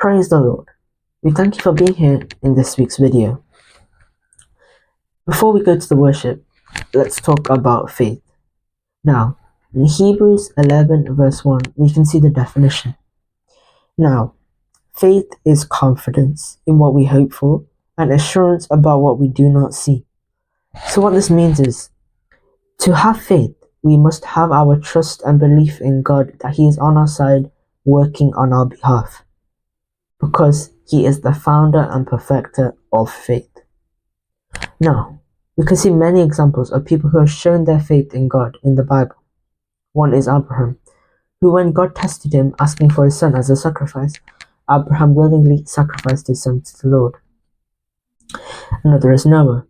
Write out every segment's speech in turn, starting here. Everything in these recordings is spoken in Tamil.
Praise the Lord. We thank you for being here in this week's video. Before we go to the worship, let's talk about faith. Now, in Hebrews 11 verse 1, we can see the definition. Now, faith is confidence in what we hope for and assurance about what we do not see. So what this means is, to have faith, we must have our trust and belief in God that He is on our side working on our behalf, because He is the founder and perfecter of faith. Now, we can see many examples of people who have shown their faith in God in the Bible. One is Abraham, who when God tested him asking for his son as a sacrifice, Abraham willingly sacrificed his son to the Lord. Another is Noah,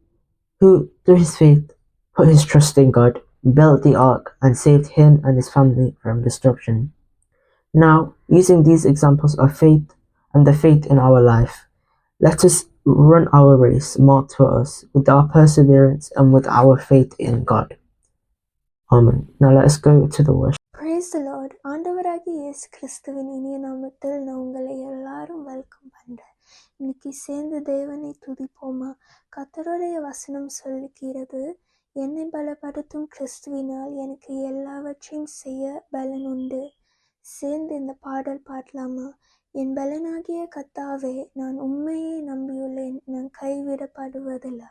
who through his faith put his trust in God, built the ark, and saved him and his family from destruction. Now, using these examples of faith and the faith in our life, let us run our race marked for us with our perseverance and with our faith in God. Amen. Now let us go to the worship. Praise the Lord. ஆண்டவராகிய இயேசு கிறிஸ்துவின் இனிய நாமத்தில் நான் உங்களை எல்லாரும் வெல்கம் பண்றேன். இன்னைக்கு சேர்ந்து தேவனை துதிப்போமா? கர்த்தருடைய வசனம் சொல்லுகிறது, என்னை பலப்படுத்தும் கிறிஸ்துவினால் எனக்கு எல்லாவற்றையும் செய்ய பலன் உண்டு. சேர்ந்து இந்த பாடல் பாடலாமா? என் பலனாகிய கர்த்தாவே, நான் உம்மையே நம்பியுள்ளேன், நான் கைவிடப்படுவதில்லை.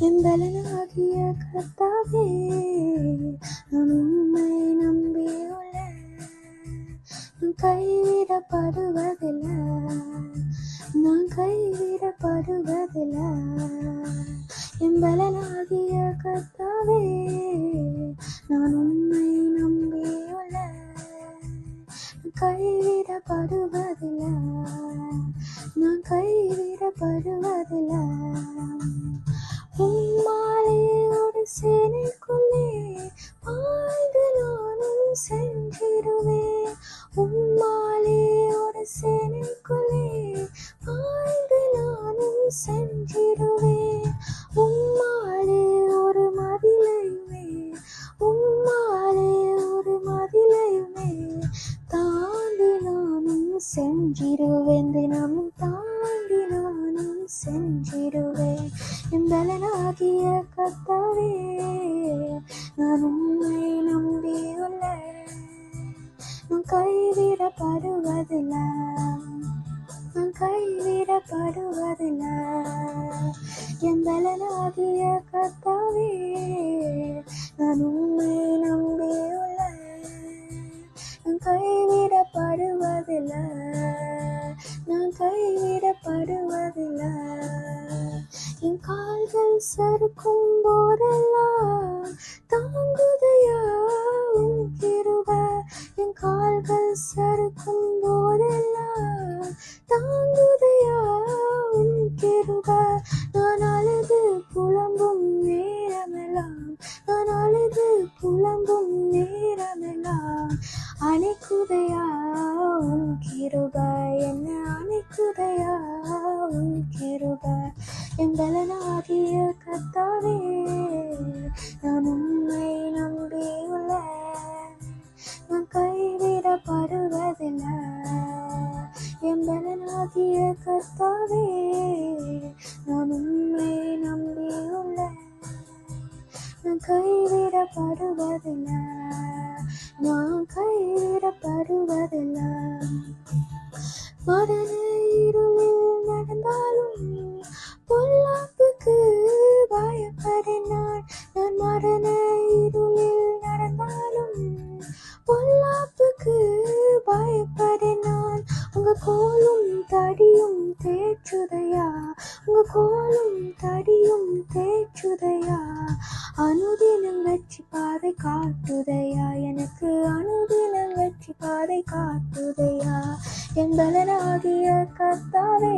என் பலனாகிய கர்த்தாவே, நான் உம்மை நம்பியுள்ளேன், நான் கைவிடப்படுவதில்லை, நான் கைவிடப்படுவதில்லை. என் பலனாகிய கர்த்தாவே, நான் உம்மை நம்பியுள்ளேன், கைவிடப்படுவதில்லை, நான் கைவிடப்படுவதில்லை. உம்மாலே ஒரு சேனைக்குள்ளே பாய்ந்து நானும் சென்றிடுவேன். உம்மாலே ஒரு சேனைக்குள்ளே பாய்ந்து நானும் சென்றிடுவேன். உம்மாலே ஒரு மதிலையுமே, உம்மாலே ஒரு மதிலையுமே தாண்டி நானும் சென்றிடுவேன். தினமும் தாண்டி நானும் சென்றிடுவேன். என் பலனாகிய கர்த்தாவே, நான் உம்மை நம்பியுள்ளேன், நான் கைவிடப்படுவதில்லை, நான் கைவிடப்படுவதில்லை. என் பலனாகிய கர்த்தாவே, நான் உம்மை நம்பியுள்ளேன், நான் கைவிடப்படுவதில்லை, நான் கைவிடப்படுவதில்லை. என் கால்கள் சறுக்கும் போதெல்லாம் தாங்குதையா உன் கிருபை. என் கால்கள் சறுக்கும் போதெல்லாம் தாங்குதையா உன் கிருபை. நான் அழுது புலம்பும் நேரமெல்லாம், நான் அழுது புலம்பும் நேரமெல்லாம் அணைக்குதையா உன் கிருபை. என்ன அணைக்குதையா உன் கிருபை. என் பலனாகிய கர்த்தாவே, நான் உம்மை நம்பியுள்ளேன், நான் கைவிடப்படுவதில்லை. என் பலனாகிய கர்த்தாவே, நான் உம்மை நம்பியுள்ளேன், நான் கைவிடப்படுவதில்லை, நான் கைவிடப்படுவதில்லை. மரண இருளில் நடந்தாலும் பொல்லாப்புக்கு பயப்படேன் நான். நான் மரண இருளில் நடந்தாலும் பொல்லாப்புக்கு பயப்படேன் நான். உங்க கோலும் தடியும் தேற்றுதையா, உங்க கோலும் தடியும் தேற்றுதையா. அனுதினம் வெற்றி பாதை காட்டுதையா, எனக்கு அனுதினம் வெற்றி பாதை காட்டுதையா. என் பலனாகிய கர்த்தாவே,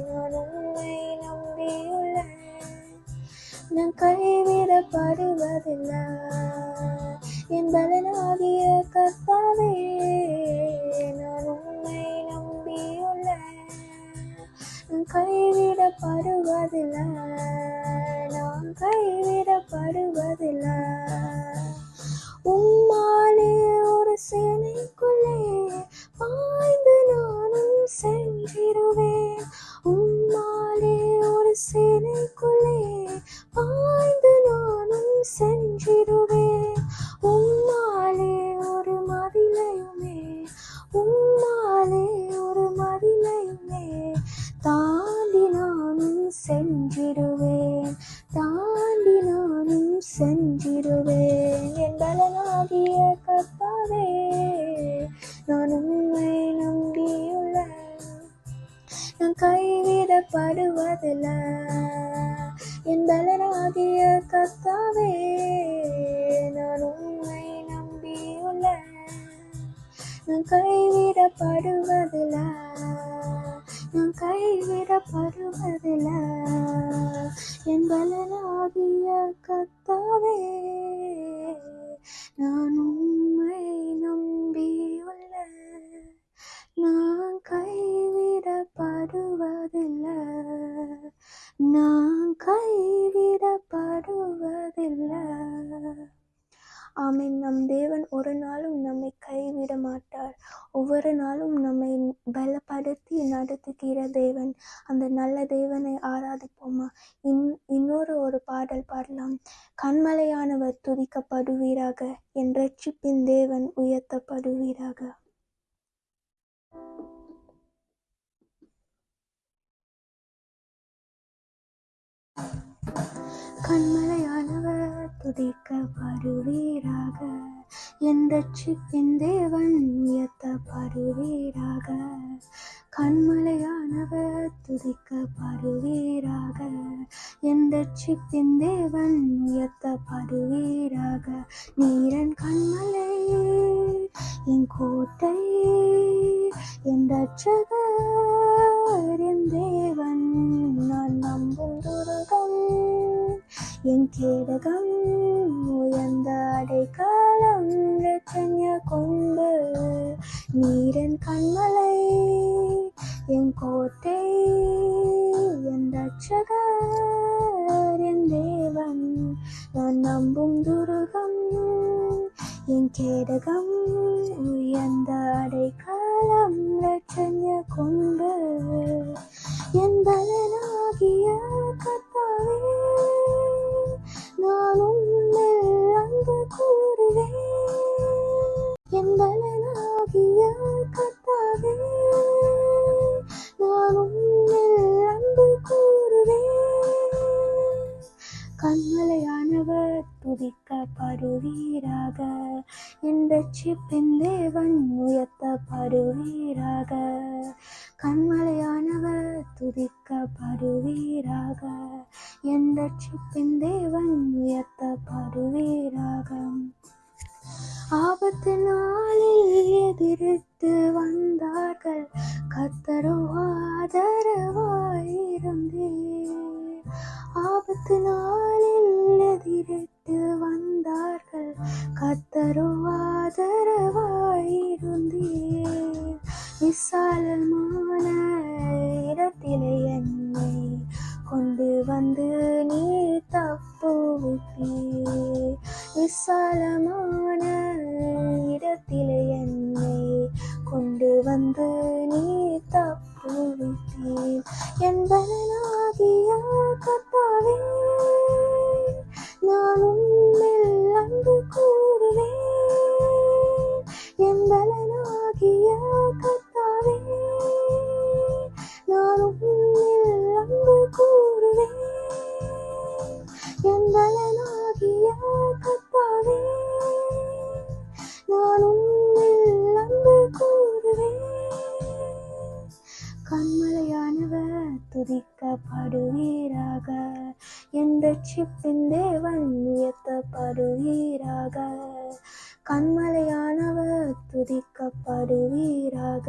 நான் உம்மை நம்பியுள்ளேன், நான் கைவிடப்படுவதில்லை. என் பலனாகிய கொள்வேன். என் பலனாகிய கர்த்தாவே நான் உம்மை நம்பியுள்ளேன். நான் கைவிடப்படுவதில்லை. என் பலனாகிய கர்த்தாவே நான் உம்மை நம்பியுள்ளேன். நான் கைவிடப்படுவதில்லை. நான் கைவிடப்படுவதில்லை. என் பலனாகிய கர்த்தாவே நான் உம்மை நம்பியுள்ளேன். நான் கைவிடப்படுவதில்லை. நான் கைவிடப்படுவதில்லை. ஆமென். நம் தேவன் ஒரு நாளும் நம்மை கைவிட மாட்டார். ஒவ்வொரு நாளும் நம்மை பலப்படுத்தி நடத்துகிற தேவன். அந்த நல்ல தேவனை ஆராதிப்போமா? இன்னொரு பாடல் பாடலாம். கண்மலையானவர் துதிக்கப்படுவீராக, என் இரட்சிப்பின் தேவன் உயர்த்தப்படுவீராக. கண்மலையானவர் துதிக்கப்படுவீராக, என் இரட்சிப்பின் தேவன் உயர்த்தப்படுவீராக. கண்மலையானவர் துதிக்கப்படுவீராக, என் இரட்சிப்பின் தேவன் உயர்த்தப்படுவீராக. நீரன் கண்மலை, என் கோட்டை, என் இரட்சகர், என் தேவன், நான் நம்பும் துருகம், என் கேடகம், உயர்ந்த அடைக்கலம், இரட்சண்ய கொம்பு. நீரன் கண்மலை, என் கோட்டை, என் இரட்சகர், என் தேவன், நான் நம்பும் துருகம், என் கேடகம், உயர்ந்த அடைக்கலம், இரட்சண்ய கொம்பு. என் பலனாகிய கர்த்தாவே நான் உம்மில் அன்பு கூறுவேன். என் பலனாகிய கர்த்தாவே நான் உம்மில் அன்பு கூறுவேன். கண்மலையானவர் துதிக்கப்படுவீராக, என் இரட்சிப்பின் தேவன் உயர்த்தப்படுவீராக. கண்மலையானவர் துதிக்கப்படுவீராக, என் இரட்சிப்பின் தேவன் உயர்த்தப்படுவீராக. ஆபத்து நாளில் எதிரிட்டு வந்தார்கள், கர்த்தரோ ஆதரவாயிருந்தீர். ஆபத்து நாளில் எதிரிட்டு வந்தார்கள், கர்த்தரோ ஆதரவாயிருந்தீர். விசாலமான இடத்திலே என்னை கொண்டு வந்து நீ தப்புவிப்பீர். விசாலமான இடத்திலே என்னை கொண்டு வந்து நீ தப்புவிப்பீர். என் பலனாகிய கர்த்தாவே நான் உம்மில் அன்பு கூறுவேன். என் பலனாகிய கர்த்தாவே நான் உம்மில் அன்பு கூறுவேன். என் பலனாகிய கர்த்தாவே நான் உம்மில் அன்பு கூறுவேன். கண்மலையானவர் துதிக்கப்படுவீராக, என் இரட்சிப்பின் தேவன் உயர்த்தப்படுவீராக. கண்மலையானவர் துதிக்கப்படுவீராக,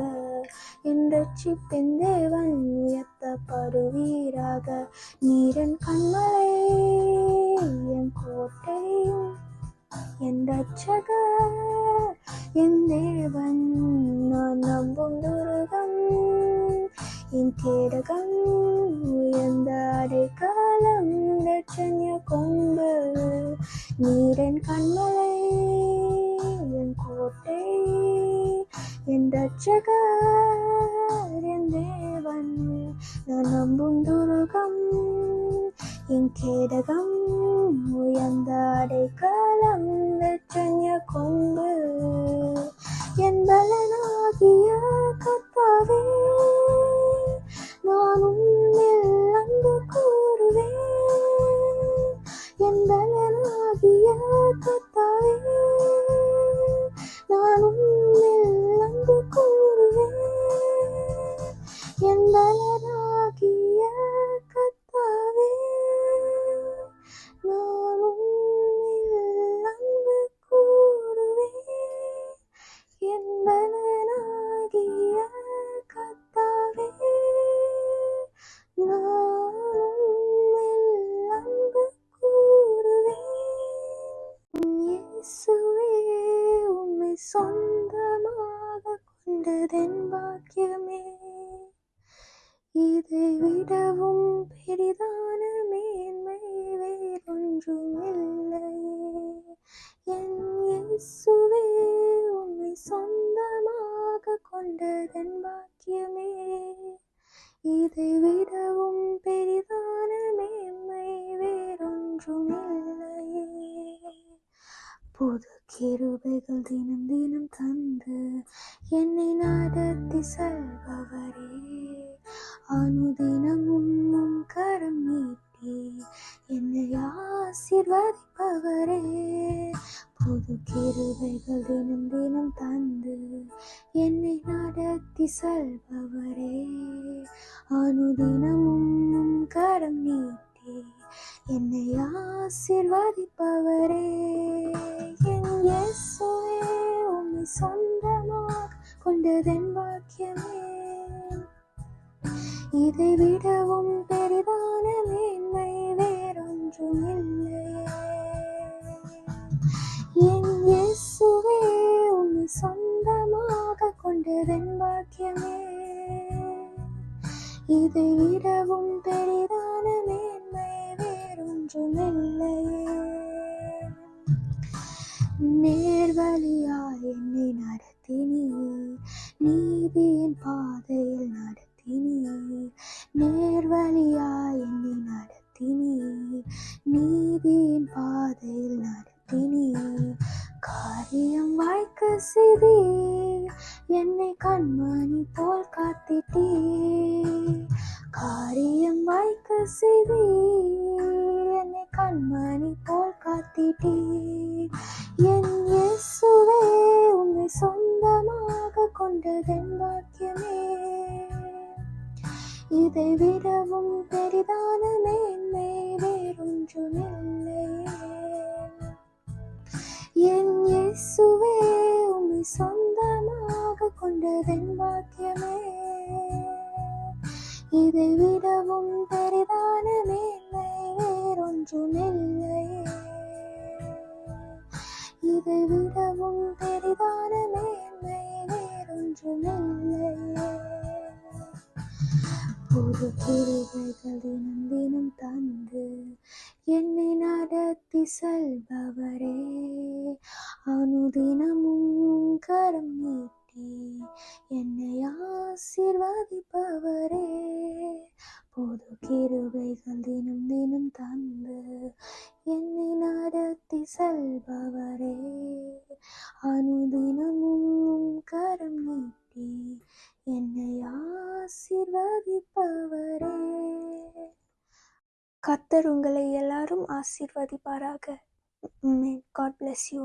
என் இரட்சிப்பின் தேவன் உயர்த்தப்படுவீராக. நீரன் கண்மலை, என் கோட்டை, என் இரட்சகர், என் தேவன், நான் நம்பும் துருகம், என் கேடகம், உயர்ந்த அடைக்கலம், இரட்சண்ய கொம்பு. நீரன் கண்மலை, என் கோட்டை, என் இரட்சகர், என் தேவன், நான் நம்பும் துருகம், என் கேடகம், உயர்ந்த அடைக்கலம், இரட்சண்ய கொம்பு. என் பலனாகிய கர்த்தாவே நான் உம்மில் அன்பு கூறுவேன். என் பலனாகிய கர்த்தாவே இயேசுவே உம்மை சொந்தமாக கொண்டதென் பாக்கியமே. இதை விடவும் பெரிதான மேன்மை வேறொன்றும் இல்லையே. என் இயேசுவே உம்மை சொந்தமாக கொண்டதென் பாக்கியமே. இதை விடவும் பெரிதான மேன்மை வேறொன்றும் இல்லையே. புது கிருபைகள் தினம் தினம் தந்து என்னை நடத்தி செல்பவரே, அனுதினமும் உம் கரம் நீட்டி என்னை ஆசீர்வதிப்பவரே. புது கிருபைகள் தினம் தினம் தந்து என்னை நடத்தி செல்பவரே, அனுதினமும் உம் கரம் நீட்டி என்னை ஆசீர்வதிப்பவரே. என் இயேசுவே உம்மை சொந்தமாக கொண்டதென் பாக்கியமே. இதை விடவும் பெரிதான மேன்மை வேறொன்றும் இல்லையே. என் இயேசுவே உம்மை சொந்தமாக கொண்டதென் பாக்கியமே. இதை விடவும் பெரிதான மேன்மை வேறொன்றும் இல்லையே. நேர்வழியாய் என்னை நடத்தினீர், நீதியின் பாதையில் நடத்தினீர். நேர்வழியாய் என்னை நடத்தினீர், நீதியின் பாதையில் நடத்தினீர். காரியம் வாய்க்க செய்தீர், என்னை கண்மணி போல் காத்திட்டீர். காரியம் வாய்க்க செய்தீர், என்னை கண்மணி போல் காத்திட்டீர். என் இயேசுவே உம்மை சொந்தமாக கொண்டதென் பாக்கியமே. இதை விடவும் பெரிதான மேன்மை வேறொன்றும் இல்லையே. என் இயேசுவே உம்மை சொந்தமாக கொண்டதென் பாக்கியமே. இதை விடவும் பெரிதான மேன்மை வேறொன்றும் இல்லையே. இதை விடவும் பெரிதான மேன்மை வேறொன்றும் இல்லையே. புது கிருபைகள் தினம் தினம் தந்து என்னை நடத்தி செல்பவரே, அனுதினமும் கரம் நீட்டி என்னை ஆசீர்வதிப்பவரே. புது கிருபைகள் தினம் தினம் தந்து என்னை நடத்தி செல்பவரே, அனுதினமும் கரம் நீட்டி என்னை ஆசீர்வதிப்பவரே. கர்த்தர் உங்களை எல்லாரும் ஆசீர்வதிப்பாராக. God bless you all.